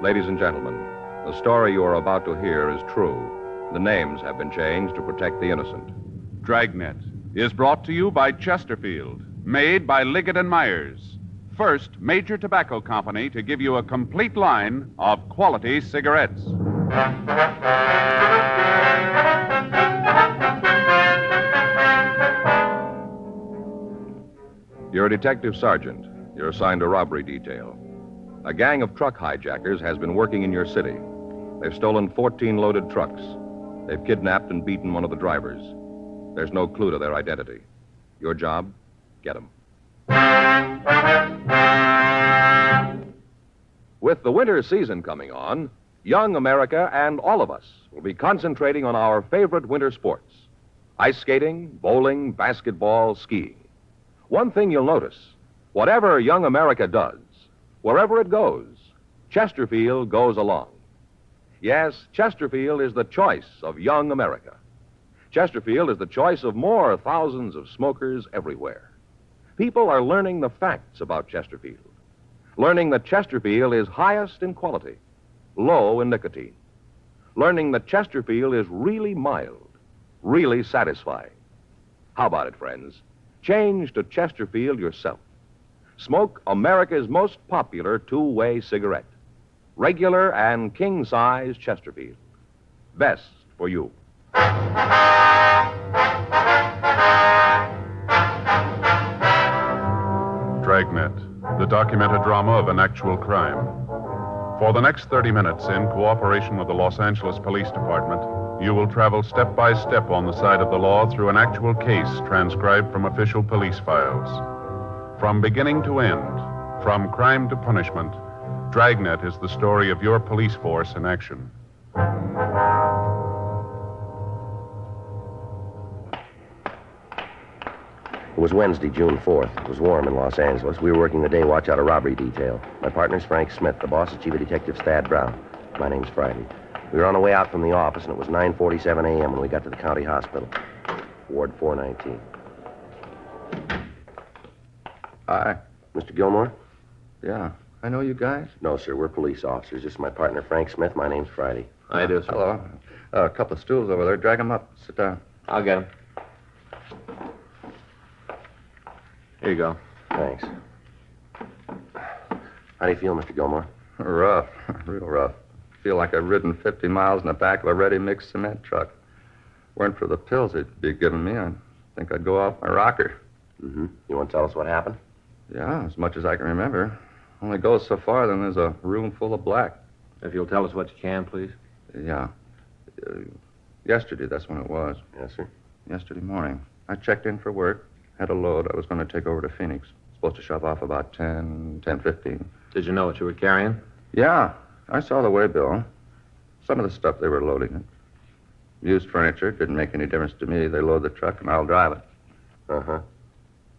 Ladies and gentlemen, the story you are about to hear is true. The names have been changed to protect the innocent. Dragnet is brought to you by Chesterfield, made by Liggett & Myers. First major tobacco company to give you a complete line of quality cigarettes. You're a detective sergeant. You're assigned a robbery detail. A gang of truck hijackers has been working in your city. They've stolen 14 loaded trucks. They've kidnapped and beaten one of the drivers. There's no clue to their identity. Your job? Get them. With the winter season coming on, young America and all of us will be concentrating on our favorite winter sports: ice skating, bowling, basketball, skiing. One thing you'll notice, whatever young America does, wherever it goes, Chesterfield goes along. Yes, Chesterfield is the choice of young America. Chesterfield is the choice of more thousands of smokers everywhere. People are learning the facts about Chesterfield, learning that Chesterfield is highest in quality, low in nicotine, learning that Chesterfield is really mild, really satisfying. How about it, friends? Change to Chesterfield yourself. Smoke America's most popular two-way cigarette. Regular and king-size Chesterfield. Best for you. Dragnet, the documented drama of an actual crime. For the next 30 minutes, in cooperation with the Los Angeles Police Department, you will travel step by step on the side of the law through an actual case transcribed from official police files. From beginning to end, from crime to punishment, Dragnet is the story of your police force in action. It was Wednesday, June 4th. It was warm in Los Angeles. We were working the day watch out of robbery detail. My partner's Frank Smith. The boss is Chief of Detective Thad Brown. My name's Friday. We were on the way out from the office, and it was 9:47 a.m. when we got to the county hospital. Ward 419. Hi. Mr. Gilmore? Yeah. I know you guys? No, sir. We're police officers. This is my partner, Frank Smith. My name's Friday. I do, sir. Hello. A couple of stools over there. Drag them up. Sit down. I'll get him. Here you go. Thanks. How do you feel, Mr. Gilmore? Rough. Real rough. Feel like I've ridden 50 miles in the back of a ready-mixed cement truck. Weren't for the pills they'd be giving me, I think I'd go off my rocker. Mm-hmm. You want to tell us what happened? Yeah, as much as I can remember. Only goes so far, then there's a room full of black. If you'll tell us what you can, please. Yeah. Yesterday, that's when it was. Yes, sir. Yesterday morning. I checked in for work. Had a load I was going to take over to Phoenix. Supposed to shove off about 10:15. Did you know what you were carrying? Yeah. I saw the waybill. Some of the stuff they were loading it. Used furniture. Didn't make any difference to me. They load the truck and I'll drive it. Uh-huh.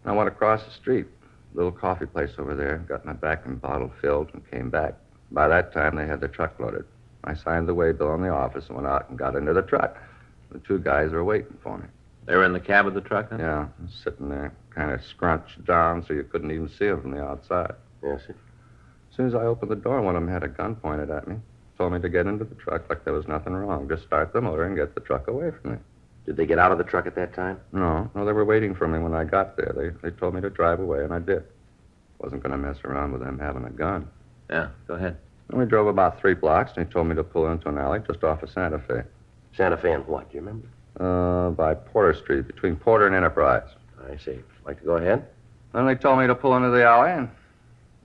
I went across the street. Little coffee place over there. Got my vacuum bottle filled and came back. By that time, they had the truck loaded. I signed the waybill in the office and went out and got into the truck. The two guys were waiting for me. They were in the cab of the truck, then? Yeah, sitting there, kind of scrunched down so you couldn't even see them from the outside. Yes, sir. As soon as I opened the door, one of them had a gun pointed at me. Told me to get into the truck like there was nothing wrong. Just start the motor and get the truck away from me. Did they get out of the truck at that time? No, they were waiting for me when I got there. They told me to drive away, and I did. Wasn't going to mess around with them having a gun. Yeah, go ahead. And we drove about 3 blocks, and he told me to pull into an alley just off of Santa Fe. Santa Fe and what? Do you remember? By Porter Street, between Porter and Enterprise. I see. Like to go ahead? Then they told me to pull into the alley,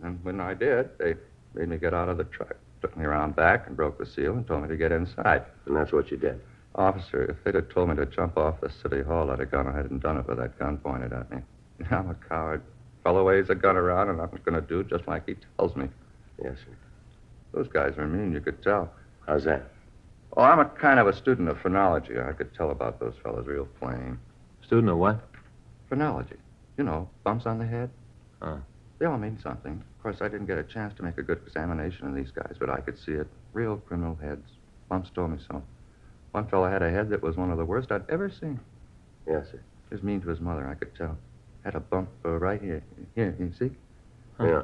and when I did, they made me get out of the truck. Took me around back and broke the seal and told me to get inside. And that's what you did? Officer, if they'd have told me to jump off the city hall, I'd have gone ahead and done it with that gun pointed at me. I'm a coward. Fellow waves a gun around, and I'm going to do just like he tells me. Yes, sir. Those guys are mean, you could tell. How's that? Oh, I'm a kind of a student of phrenology. I could tell about those fellas real plain. Student of what? Phrenology. You know, bumps on the head. Oh. They all mean something. Of course, I didn't get a chance to make a good examination of these guys, but I could see it. Real criminal heads. Bumps told me so. One fellow had a head that was one of the worst I'd ever seen. Yes, sir. He was mean to his mother, I could tell. Had a bump right here. Here, you see? Yeah.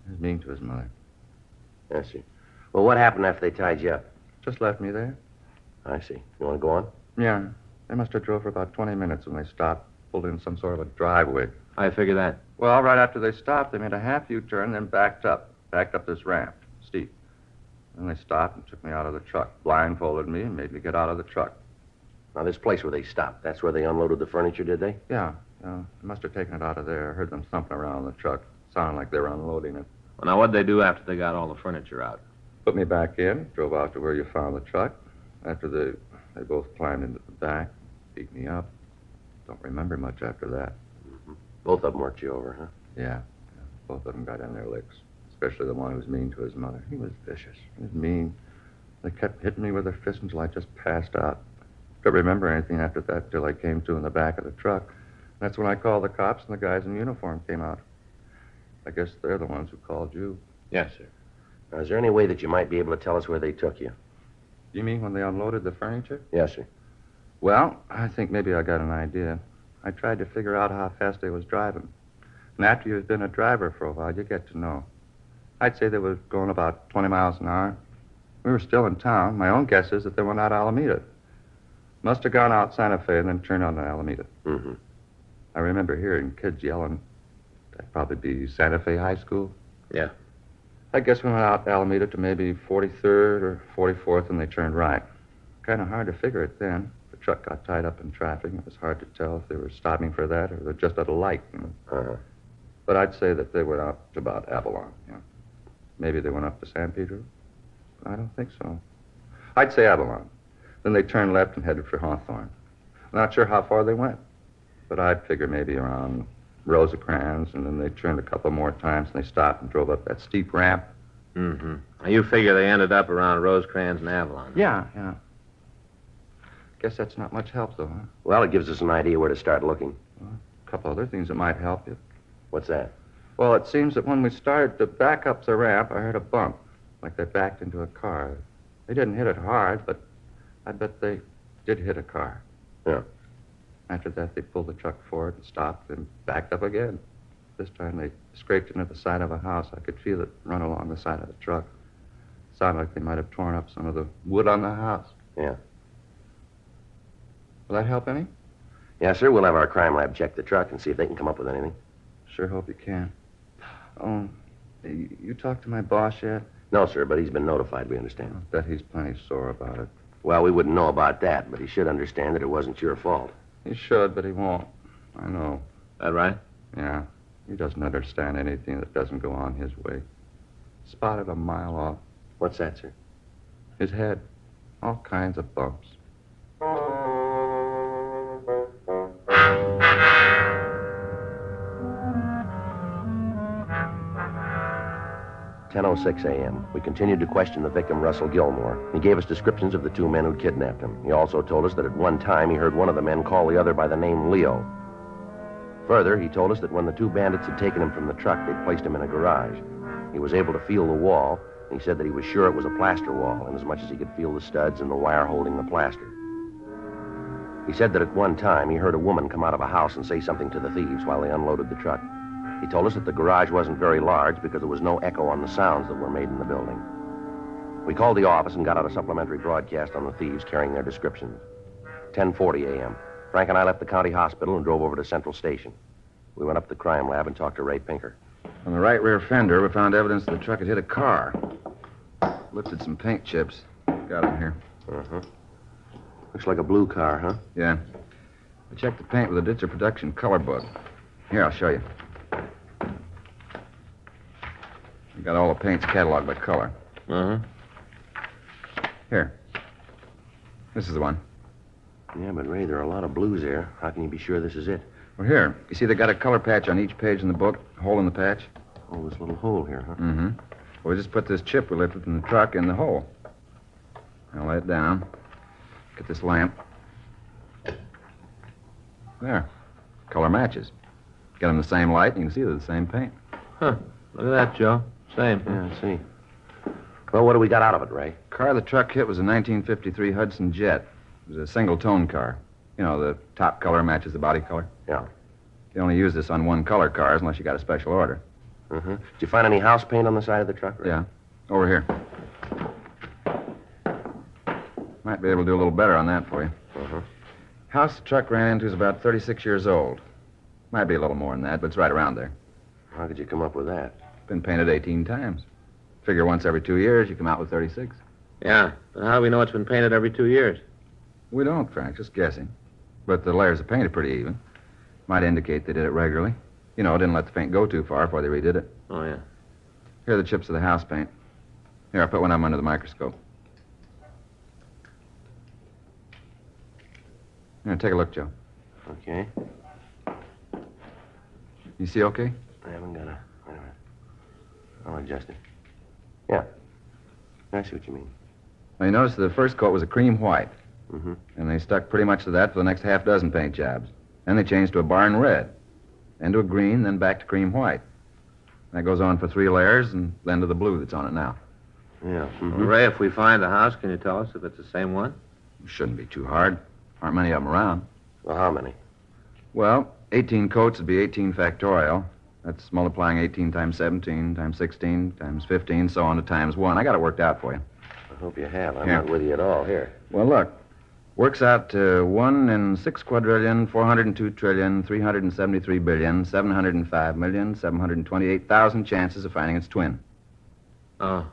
He was mean to his mother. Yes, sir. Well, what happened after they tied you up? Just left me there. I see. You want to go on? Yeah. They must have drove for about 20 minutes when they stopped, pulled in some sort of a driveway. How you figure that? Well, right after they stopped, they made a half U-turn, then backed up this ramp, steep. Then they stopped and took me out of the truck, blindfolded me, and made me get out of the truck. Now, this place where they stopped, that's where they unloaded the furniture, did they? Yeah. They must have taken it out of there. I heard them thumping around the truck. Sounded like they were unloading it. Well, now, what'd they do after they got all the furniture out? Put me back in, drove out to where you found the truck. After they both climbed into the back, beat me up. Don't remember much after that. Mm-hmm. Both of them worked you over, huh? Yeah. Both of them got in their licks. Especially the one who was mean to his mother. He was vicious. He was mean. They kept hitting me with their fists until I just passed out. Don't remember anything after that till I came to in the back of the truck. That's when I called the cops and the guys in uniform came out. I guess they're the ones who called you. Yes, sir. Now, is there any way that you might be able to tell us where they took you? You mean when they unloaded the furniture? Yes, sir. Well, I think maybe I got an idea. I tried to figure out how fast they was driving. And after you've been a driver for a while, you get to know. I'd say they were going about 20 miles an hour. We were still in town. My own guess is that they went out Alameda. Must have gone out Santa Fe and then turned on to Alameda. Mm-hmm. I remember hearing kids yelling. That'd probably be Santa Fe High School. Yeah. I guess we went out Alameda to maybe 43rd or 44th, and they turned right. Kind of hard to figure it then. The truck got tied up in traffic. It was hard to tell if they were stopping for that or they're just at a light. Uh-huh. But I'd say that they went out to about Avalon. Maybe they went up to San Pedro. I don't think so. I'd say Avalon. Then they turned left and headed for Hawthorne. Not sure how far they went, but I'd figure maybe around Rosecrans, and then they turned a couple more times, and they stopped and drove up that steep ramp. Mm-hmm. Now, you figure they ended up around Rosecrans and Avalon. Yeah. Guess that's not much help, though, huh? Well, it gives us an idea where to start looking. Well, a couple other things that might help you. What's that? Well, it seems that when we started to back up the ramp, I heard a bump, like they backed into a car. They didn't hit it hard, but I bet they did hit a car. Yeah. After that, they pulled the truck forward and stopped and backed up again. This time, they scraped into the side of a house. I could feel it run along the side of the truck. It sounded like they might have torn up some of the wood on the house. Yeah. Will that help any? Yeah, sir. We'll have our crime lab check the truck and see if they can come up with anything. Sure hope you can. Oh, you talked to my boss yet? No, sir, but he's been notified, we understand. I bet he's plenty sore about it. Well, we wouldn't know about that, but he should understand that it wasn't your fault. He should, but he won't. I know. That right? Yeah. He doesn't understand anything that doesn't go on his way. Spotted a mile off. What's that, sir? His head. All kinds of bumps. 10:06 a.m. We continued to question the victim, Russell Gilmore. He gave us descriptions of the two men who'd kidnapped him. He also told us that at one time he heard one of the men call the other by the name Leo. Further, he told us that when the two bandits had taken him from the truck, they'd placed him in a garage. He was able to feel the wall, and he said that he was sure it was a plaster wall, inasmuch as he could feel the studs and the wire holding the plaster. He said that at one time he heard a woman come out of a house and say something to the thieves while they unloaded the truck. He told us that the garage wasn't very large because there was no echo on the sounds that were made in the building. We called the office and got out a supplementary broadcast on the thieves carrying their descriptions. 10:40 a.m. Frank and I left the county hospital and drove over to Central Station. We went up to the crime lab and talked to Ray Pinker. On the right rear fender, we found evidence that the truck had hit a car. Lifted some paint chips. Got them here. Uh-huh. Looks like a blue car, huh? Yeah. We checked the paint with a Ditzer Production color book. Here, I'll show you. We got all the paints cataloged by color. Uh-huh. Here. This is the one. Yeah, but Ray, there are a lot of blues there. How can you be sure this is it? Well, here. You see they got a color patch on each page in the book? A hole in the patch? Oh, this little hole here, huh? Mm-hmm. Well, we just put this chip we lifted from the truck in the hole. Now lay it down. Get this lamp. There. Color matches. Get them the same light, and you can see they're the same paint. Huh. Look at that, Joe. Same. Yeah, I see. Well, what do we got out of it, Ray? Car the truck hit was a 1953 Hudson Jet. It was a single-tone car. You know, the top color matches the body color. Yeah. You only use this on one-color cars unless you got a special order. Uh-huh. Did you find any house paint on the side of the truck, Ray? Yeah. Over here. Might be able to do a little better on that for you. Uh-huh. House the truck ran into is about 36 years old. Might be a little more than that, but it's right around there. How could you come up with that? Been painted 18 times. Figure once every 2 years, you come out with 36. Yeah, but how do we know it's been painted every 2 years? We don't, Frank, just guessing. But the layers of paint are pretty even. Might indicate they did it regularly. You know, didn't let the paint go too far before they redid it. Oh, yeah. Here are the chips of the house paint. Here, I'll put one of them under the microscope. Here, take a look, Joe. Okay. You see okay? I haven't got a... Wait a minute. I'll adjust it. Yeah. I see what you mean. Now, you notice the first coat was a cream white. Mm-hmm. And they stuck pretty much to that for the next half dozen paint jobs. Then they changed to a barn red. Then to a green, then back to cream white. That goes on for 3 layers, and then to the blue that's on it now. Yeah. Mm-hmm. Well, Ray, if we find the house, can you tell us if it's the same one? Shouldn't be too hard. Aren't many of them around. Well, how many? Well, 18 coats would be 18 factorial. That's multiplying 18 times 17 times 16 times 15, so on to times 1. I got it worked out for you. I hope you have. I'm Here. not with you at all. Here. Well, look. Works out to 1 in 6 quadrillion, 402 trillion, 373 billion, 705 million, 728,000 chances of finding its twin. Oh.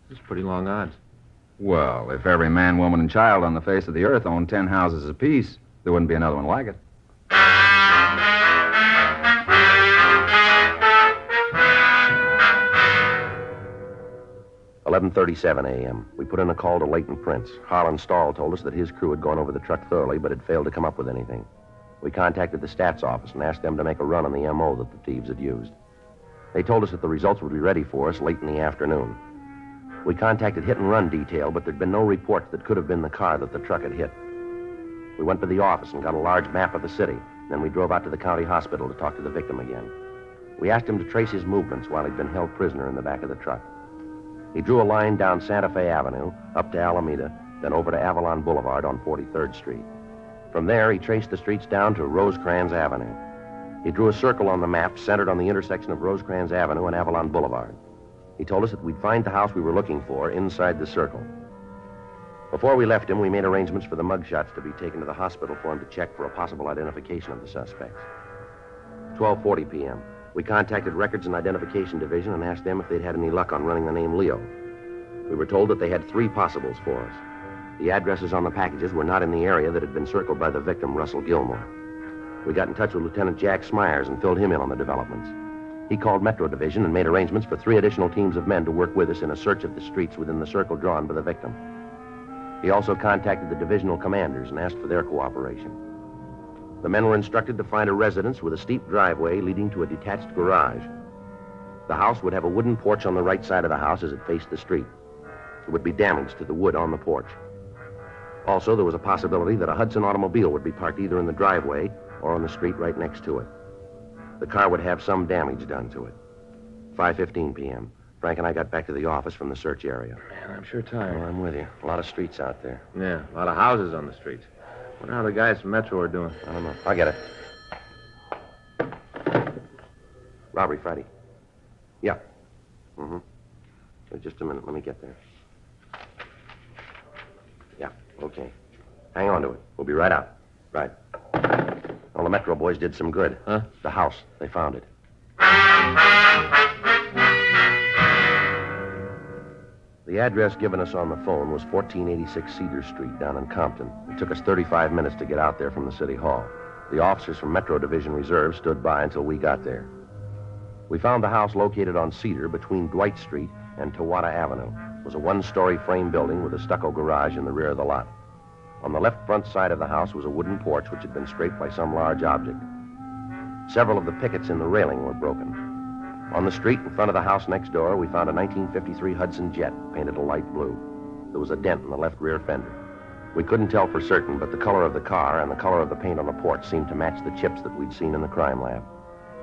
That's pretty long odds. Well, if every man, woman, and child on the face of the earth owned 10 houses apiece, there wouldn't be another one like it. 11:37 a.m. We put in a call to Leighton Prince. Harlan Stahl told us that his crew had gone over the truck thoroughly, but had failed to come up with anything. We contacted the stats office and asked them to make a run on the M.O. that the thieves had used. They told us that the results would be ready for us late in the afternoon. We contacted hit and run detail, but there'd been no reports that could have been the car that the truck had hit. We went to the office and got a large map of the city. Then we drove out to the county hospital to talk to the victim again. We asked him to trace his movements while he'd been held prisoner in the back of the truck. He drew a line down Santa Fe Avenue, up to Alameda, then over to Avalon Boulevard on 43rd Street. From there, he traced the streets down to Rosecrans Avenue. He drew a circle on the map centered on the intersection of Rosecrans Avenue and Avalon Boulevard. He told us that we'd find the house we were looking for inside the circle. Before we left him, we made arrangements for the mugshots to be taken to the hospital for him to check for a possible identification of the suspects. 12:40 p.m. We contacted Records and Identification Division and asked them if they'd had any luck on running the name Leo. We were told that they had 3 possibles for us. The addresses on the packages were not in the area that had been circled by the victim, Russell Gilmore. We got in touch with Lieutenant Jack Smyers and filled him in on the developments. He called Metro Division and made arrangements for 3 additional teams of men to work with us in a search of the streets within the circle drawn by the victim. He also contacted the divisional commanders and asked for their cooperation. The men were instructed to find a residence with a steep driveway leading to a detached garage. The house would have a wooden porch on the right side of the house as it faced the street. There would be damage to the wood on the porch. Also, there was a possibility that a Hudson automobile would be parked either in the driveway or on the street right next to it. The car would have some damage done to it. 5:15 p.m. Frank and I got back to the office from the search area. Man, I'm sure Oh, tired. I'm with you. A lot of streets out there. Yeah, a lot of houses on the streets. Wonder how the guys from Metro are doing. I don't know. I'll get it. Robbery, Friday. Yeah. Mm-hmm. Wait just a minute. Let me get there. Yeah, okay. Hang on to it. We'll be right out. Right. Well, the Metro boys did some good. Huh? The house. They found it. The address given us on the phone was 1486 Cedar Street down in Compton. It took us 35 minutes to get out there from the city hall. The officers from Metro Division Reserve stood by until we got there. We found the house located on Cedar between Dwight Street and Tawada Avenue. It was a 1-story frame building with a stucco garage in the rear of the lot. On the left front side of the house was a wooden porch which had been scraped by some large object. Several of the pickets in the railing were broken. On the street in front of the house next door, we found a 1953 Hudson Jet painted a light blue. There was a dent in the left rear fender. We couldn't tell for certain, but the color of the car and the color of the paint on the porch seemed to match the chips that we'd seen in the crime lab.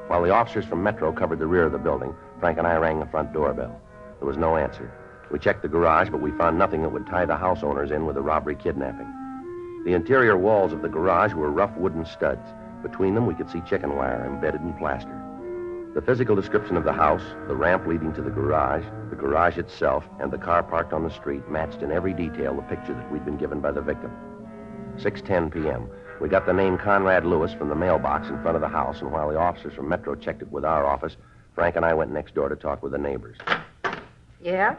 While the officers from Metro covered the rear of the building, Frank and I rang the front doorbell. There was no answer. We checked the garage, but we found nothing that would tie the house owners in with a robbery kidnapping. The interior walls of the garage were rough wooden studs. Between them, we could see chicken wire embedded in plaster. The physical description of the house, the ramp leading to the garage itself, and the car parked on the street matched in every detail the picture that we'd been given by the victim. 6:10 p.m. We got the name Conrad Lewis from the mailbox in front of the house, and while the officers from Metro checked it with our office, Frank and I went next door to talk with the neighbors. Yeah?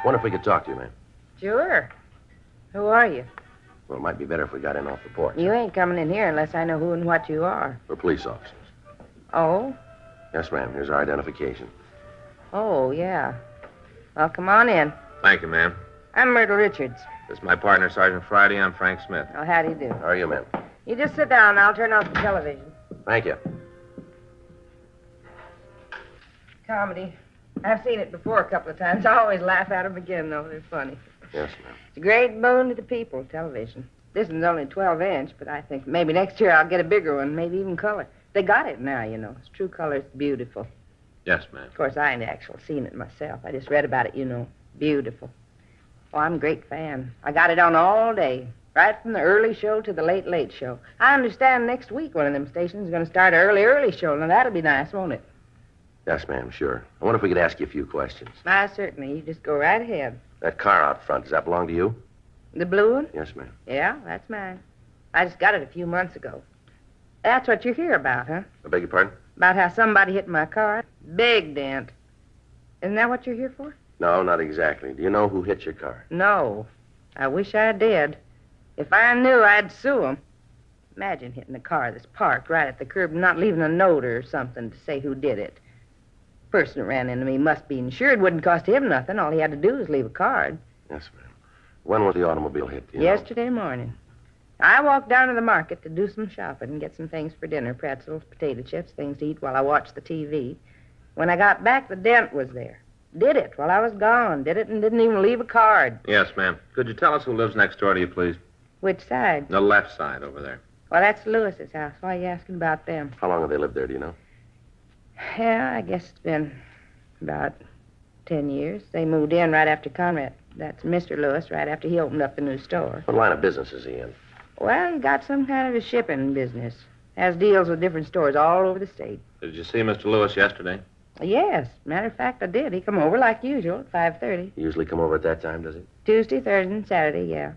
Wonder if we could talk to you, ma'am. Sure. Who are you? Well, it might be better if we got in off the porch. You ain't coming in here unless I know who and what you are. We're police officers. Oh? Yes, ma'am. Here's our identification. Oh, yeah. Well, come on in. Thank you, ma'am. I'm Myrtle Richards. This is my partner, Sergeant Friday. I'm Frank Smith. Oh, how do you do? How are you, ma'am? You just sit down. I'll turn off the television. Thank you. Comedy. I've seen it before a couple of times. I always laugh at them again, though. They're funny. Yes, ma'am. It's a great boon to the people, television. This one's only 12-inch, but I think maybe next year I'll get a bigger one, maybe even color. They got it now, you know. It's true color. It's beautiful. Yes, ma'am. Of course, I ain't actually seen it myself. I just read about it, you know. Beautiful. Oh, I'm a great fan. I got it on all day, right from the early show to the late show. I understand next week one of them stations is going to start an early show. Now, that'll be nice, won't it? Yes, ma'am, sure. I wonder if we could ask you a few questions. I certainly. You just go right ahead. That car out front, does that belong to you? The blue one? Yes, ma'am. Yeah, that's mine. I just got it a few months ago. That's what you're here about, huh? I beg your pardon? About how somebody hit my car? Big dent. Isn't that what you're here for? No, not exactly. Do you know who hit your car? No. I wish I did. If I knew, I'd sue 'em. Imagine hitting a car that's parked right at the curb and not leaving a note or something to say who did it. Person that ran into me must be insured. Wouldn't cost him nothing. All he had to do was leave a card. Yes, ma'am. When was the automobile hit? Do you know? Yesterday morning. I walked down to the market to do some shopping and get some things for dinner, pretzels, potato chips, things to eat while I watched the TV. When I got back, the dent was there. Did it while I was gone. Did it and didn't even leave a card. Yes, ma'am. Could you tell us who lives next door to you, please? Which side? The left side over there. Well, that's Lewis's house. Why are you asking about them? How long have they lived there, do you know? Yeah, I guess it's been about 10 years. They moved in right after Conrad. That's Mr. Lewis, right after he opened up the new store. What line of business is he in? Well, he got some kind of a shipping business. Has deals with different stores all over the state. Did you see Mr. Lewis yesterday? Yes. Matter of fact, I did. He come over like usual at 5:30. He usually come over at that time, does he? Tuesday, Thursday, and Saturday, yeah.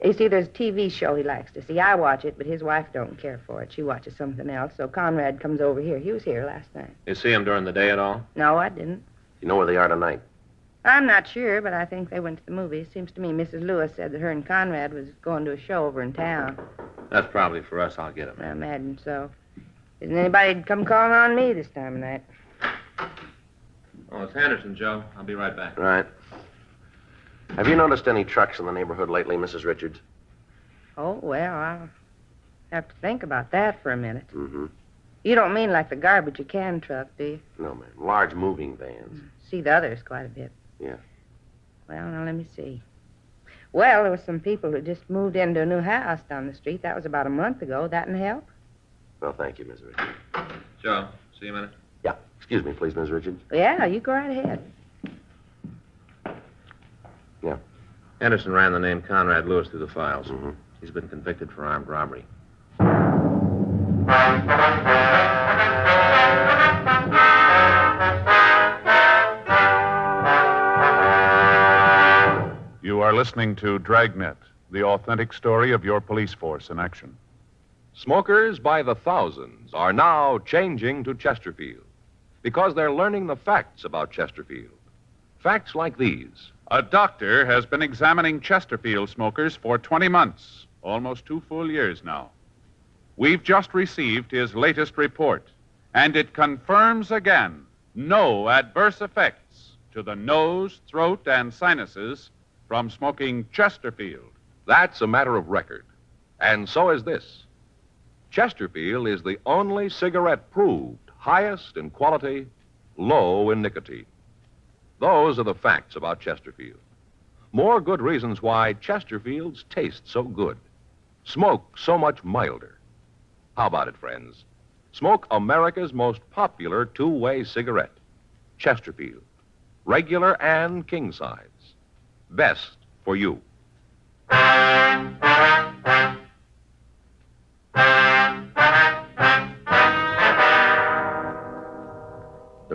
You see, there's a TV show he likes to see. I watch it, but his wife don't care for it. She watches something else, so Conrad comes over here. He was here last night. You see him during the day at all? No, I didn't. You know where they are tonight? I'm not sure, but I think they went to the movies. Seems to me Mrs. Lewis said that her and Conrad was going to a show over in town. That's probably for us. I'll get him. I imagine so. Isn't anybody come calling on me this time of night? Oh, it's Henderson, Joe. I'll be right back. Right. Have you noticed any trucks in the neighborhood lately, Mrs. Richards? Oh, well, I'll have to think about that for a minute. Mm-hmm. You don't mean like the garbage or can truck, do you? No, ma'am. Large moving vans. See the others quite a bit. Yeah. Well, now, let me see. Well, there were some people who just moved into a new house down the street. That was about a month ago. That didn't help? Well, thank you, Mrs. Richards. Joe, see you a minute. Yeah. Excuse me, please, Mrs. Richards. Yeah, you go right ahead. Yeah. Henderson ran the name Conrad Lewis through the files. Mm-hmm. He's been convicted for armed robbery. You are listening to Dragnet, the authentic story of your police force in action. Smokers by the thousands are now changing to Chesterfield because they're learning the facts about Chesterfield. Facts like these. A doctor has been examining Chesterfield smokers for 20 months, almost 2 full years now. We've just received his latest report, and it confirms again no adverse effects to the nose, throat, and sinuses from smoking Chesterfield. That's a matter of record. And so is this. Chesterfield is the only cigarette proved highest in quality, low in nicotine. Those are the facts about Chesterfield. More good reasons why Chesterfields taste so good, smoke so much milder. How about it, friends? Smoke America's most popular two-way cigarette, Chesterfield. Regular and king size. Best for you.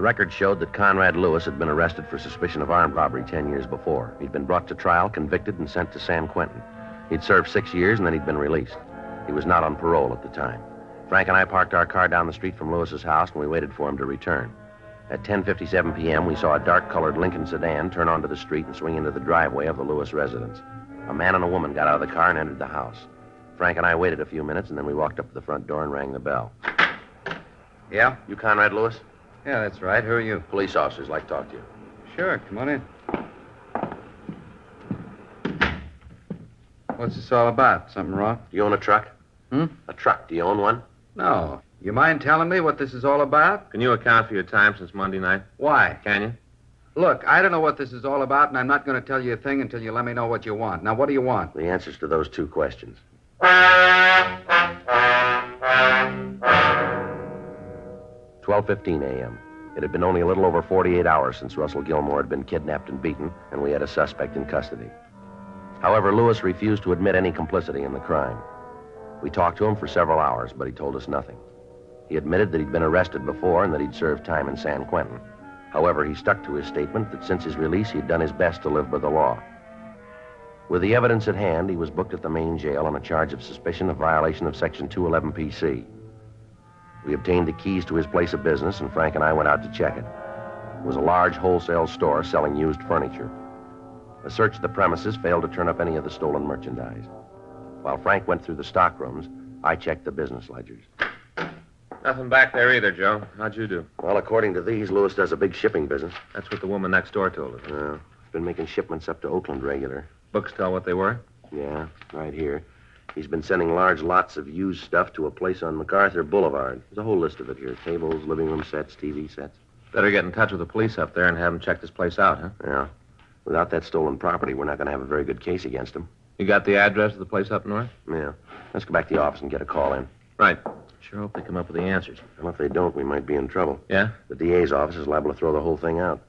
record showed that Conrad Lewis had been arrested for suspicion of armed robbery 10 years before. He'd been brought to trial, convicted, and sent to San Quentin. He'd served 6 years, and then he'd been released. He was not on parole at the time. Frank and I parked our car down the street from Lewis's house, and we waited for him to return. At 10:57 p.m., we saw a dark-colored Lincoln sedan turn onto the street and swing into the driveway of the Lewis residence. A man and a woman got out of the car and entered the house. Frank and I waited a few minutes, and then we walked up to the front door and rang the bell. Yeah? You Conrad Lewis? Yeah, that's right. Who are you? Police officers like to talk to you. Sure, come on in. What's this all about? Something wrong? Do you own a truck? Hmm? A truck. Do you own one? No. You mind telling me what this is all about? Can you account for your time since Monday night? Why? Can you? Look, I don't know what this is all about, and I'm not going to tell you a thing until you let me know what you want. Now, what do you want? The answers to those two questions. 12:15 a.m. It had been only a little over 48 hours since Russell Gilmore had been kidnapped and beaten, and we had a suspect in custody. However, Lewis refused to admit any complicity in the crime. We talked to him for several hours, but he told us nothing. He admitted that he'd been arrested before and that he'd served time in San Quentin. However, he stuck to his statement that since his release, he'd done his best to live by the law. With the evidence at hand, he was booked at the main jail on a charge of suspicion of violation of Section 211 PC. We obtained the keys to his place of business, and Frank and I went out to check it. It was a large wholesale store selling used furniture. A search of the premises failed to turn up any of the stolen merchandise. While Frank went through the stock rooms, I checked the business ledgers. Nothing back there either, Joe. How'd you do? Well, according to these, Lewis does a big shipping business. That's what the woman next door told us. He's been making shipments up to Oakland regular. Books tell what they were? Yeah, right here. He's been sending large lots of used stuff to a place on MacArthur Boulevard. There's a whole list of it here. Tables, living room sets, TV sets. Better get in touch with the police up there and have them check this place out, huh? Yeah. Without that stolen property, we're not going to have a very good case against him. You got the address of the place up north? Yeah. Let's go back to the office and get a call in. Right. Sure hope they come up with the answers. Well, if they don't, we might be in trouble. Yeah? The DA's office is liable to throw the whole thing out.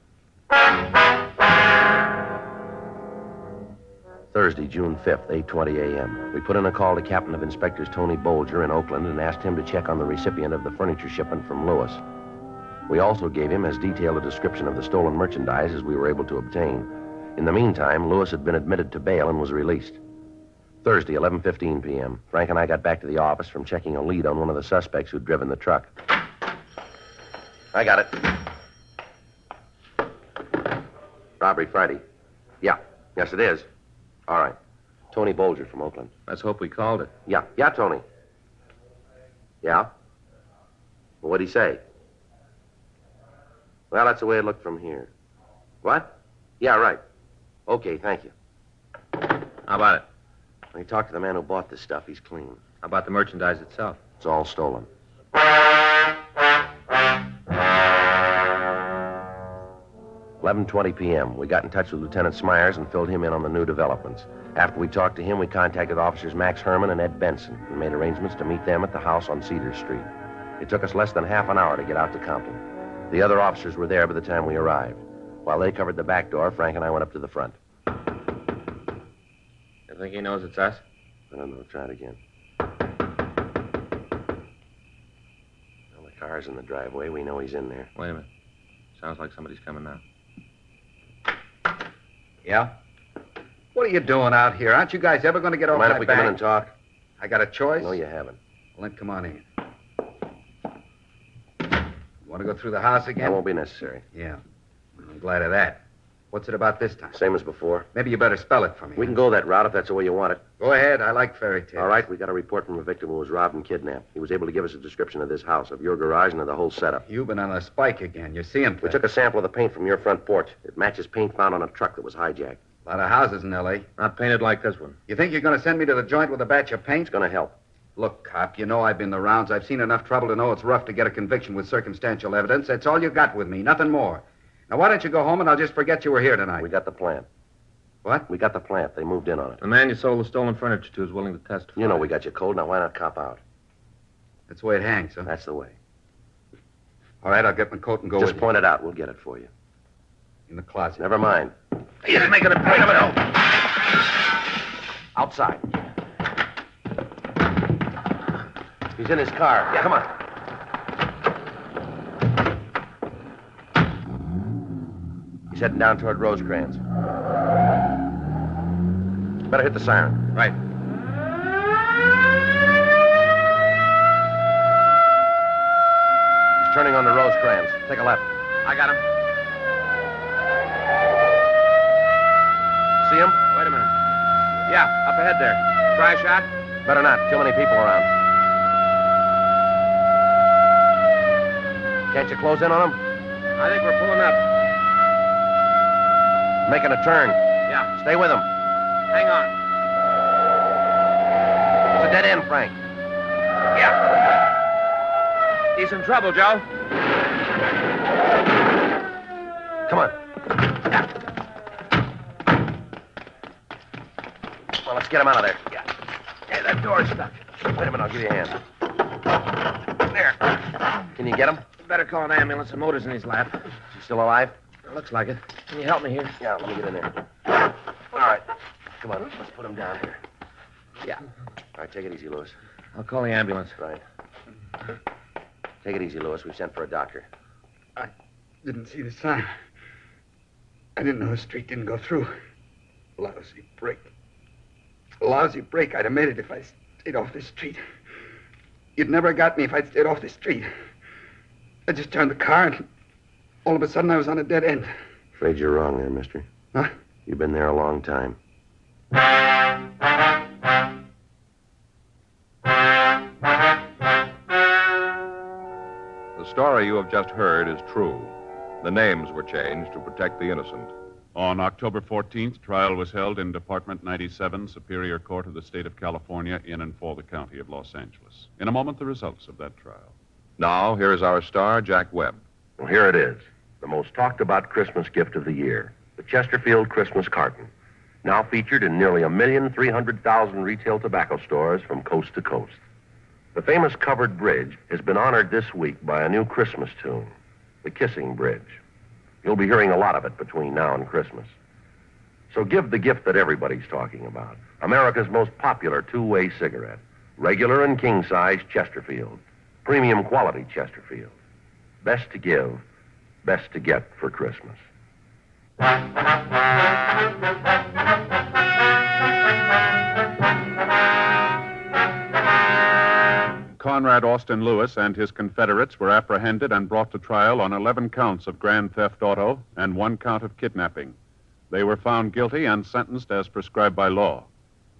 Thursday, June 5th, 8:20 a.m. We put in a call to Captain of Inspectors Tony Bolger in Oakland and asked him to check on the recipient of the furniture shipment from Lewis. We also gave him as detailed a description of the stolen merchandise as we were able to obtain. In the meantime, Lewis had been admitted to bail and was released. Thursday, 11:15 p.m. Frank and I got back to the office from checking a lead on one of the suspects who'd driven the truck. I got it. Robbery Friday. Yeah. Yes, it is. All right. Tony Bolger from Oakland. Let's hope we called it. Yeah, Tony. Yeah? Well, what'd he say? Well, that's the way it looked from here. What? Yeah, right. Okay, thank you. How about it? When you talk to the man who bought this stuff, he's clean. How about the merchandise itself? It's all stolen. 11:20 p.m. We got in touch with Lieutenant Smyers and filled him in on the new developments. After we talked to him, we contacted officers Max Herman and Ed Benson and made arrangements to meet them at the house on Cedar Street. It took us less than half an hour to get out to Compton. The other officers were there by the time we arrived. While they covered the back door, Frank and I went up to the front. You think he knows it's us? I don't know. Try it again. Well, the car's in the driveway. We know he's in there. Wait a minute. Sounds like somebody's coming now. Yeah? What are you doing out here? Aren't you guys ever going to get off Mind my if we back? come in and talk? I got a choice? No, you haven't. Well, then come on in. Want to go through the house again? That won't be necessary. Yeah. I'm glad of that. What's it about this time? Same as before. Maybe you better spell it for me. We can go that route if that's the way you want it. Go ahead. I like fairy tales. All right, we got a report from a victim who was robbed and kidnapped. He was able to give us a description of this house, of your garage, and of the whole setup. You've been on a spike again. You're seeing things. We took a sample of the paint from your front porch. It matches paint found on a truck that was hijacked. A lot of houses in L.A. Not painted like this one. You think you're going to send me to the joint with a batch of paint? It's going to help. Look, cop, you know I've been the rounds. I've seen enough trouble to know it's rough to get a conviction with circumstantial evidence. That's all you got with me, nothing more. Now, why don't you go home and I'll just forget you were here tonight? We got the plant. What? We got the plant. They moved in on it. The man you sold the stolen furniture to is willing to testify. You know we got you cold. Now, why not cop out? That's the way it hangs, huh? That's the way. All right, I'll get my coat and go Just with point it out. We'll get it for you. you. In the closet. Never mind. He's making a point of it, oh. Outside. He's in his car. Yeah, come on. He's heading down toward Rosecrans. Better hit the siren. Right. He's turning on the Rosecrans. Take a left. I got him. See him? Wait a minute. Yeah, up ahead there. Try a shot? Better not. Too many people around. Can't you close in on him? I think we're pulling up. Making a turn. Yeah. Stay with him. Hang on. It's a dead end, Frank. Yeah. He's in trouble, Joe. Come on. Well, let's get him out of there. Yeah. Hey, that door's stuck. Wait a minute, I'll give you a hand. There. Can you get him? Better call an ambulance. The motor's in his lap. Is he still alive? Looks like it. Can you help me here? Yeah, let me get in there. All right. Come on, let's put him down here. Yeah. All right, take it easy, Lewis. I'll call the ambulance. Right. Take it easy, Lewis. We've sent for a doctor. I didn't see the sign. I didn't know the street didn't go through. Lousy break. Lousy break. I'd have made it if I stayed off this street. You'd never got me if I'd stayed off this street. I just turned the car and all of a sudden I was on a dead end. Afraid you're wrong there, mister. Huh? You've been there a long time. The story you have just heard is true. The names were changed to protect the innocent. On October 14th, trial was held in Department 97, Superior Court of the State of California, in and for the County of Los Angeles. In a moment, the results of that trial. Now, here is our star, Jack Webb. Well, here it is. The most talked about Christmas gift of the year. The Chesterfield Christmas carton. Now featured in nearly 1,300,000 retail tobacco stores from coast to coast. The famous covered bridge has been honored this week by a new Christmas tune, the Kissing Bridge. You'll be hearing a lot of it between now and Christmas. So give the gift that everybody's talking about. America's most popular two-way cigarette. Regular and king-size Chesterfield. Premium quality Chesterfield. Best to give, best to get for Christmas. Conrad Austin Lewis and his Confederates were apprehended and brought to trial on 11 counts of grand theft auto and 1 count of kidnapping. They were found guilty and sentenced as prescribed by law.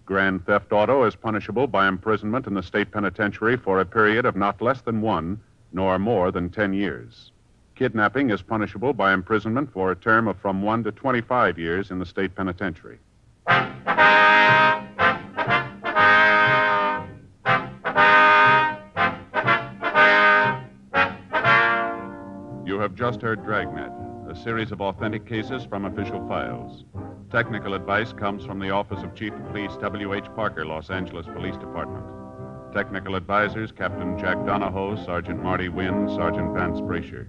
Grand theft auto is punishable by imprisonment in the state penitentiary for a period of not less than 1, nor more than 10 years. Kidnapping is punishable by imprisonment for a term of from 1 to 25 years in the state penitentiary. You have just heard Dragnet, a series of authentic cases from official files. Technical advice comes from the Office of Chief of Police W.H. Parker, Los Angeles Police Department. Technical advisors, Captain Jack Donahoe, Sergeant Marty Wynn, Sergeant Vance Brasher.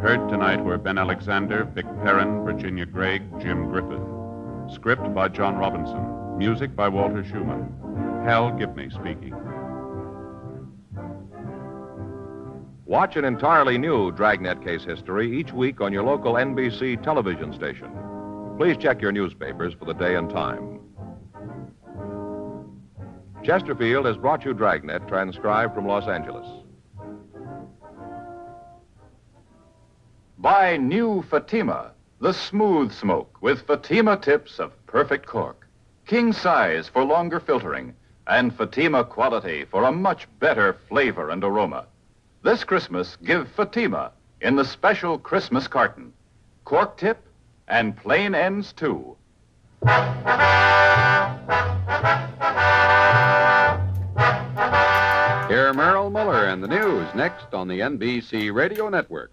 Heard tonight were Ben Alexander, Vic Perrin, Virginia Gregg, Jim Griffith. Script by John Robinson. Music by Walter Schumann. Hal Gibney speaking. Watch an entirely new Dragnet case history each week on your local NBC television station. Please check your newspapers for the day and time. Chesterfield has brought you Dragnet, transcribed from Los Angeles. Buy new Fatima, the smooth smoke with Fatima tips of perfect cork. King size for longer filtering, and Fatima quality for a much better flavor and aroma. This Christmas, give Fatima in the special Christmas carton. Cork tip and plain ends, too. Hear Merrill Muller and the news next on the NBC Radio Network.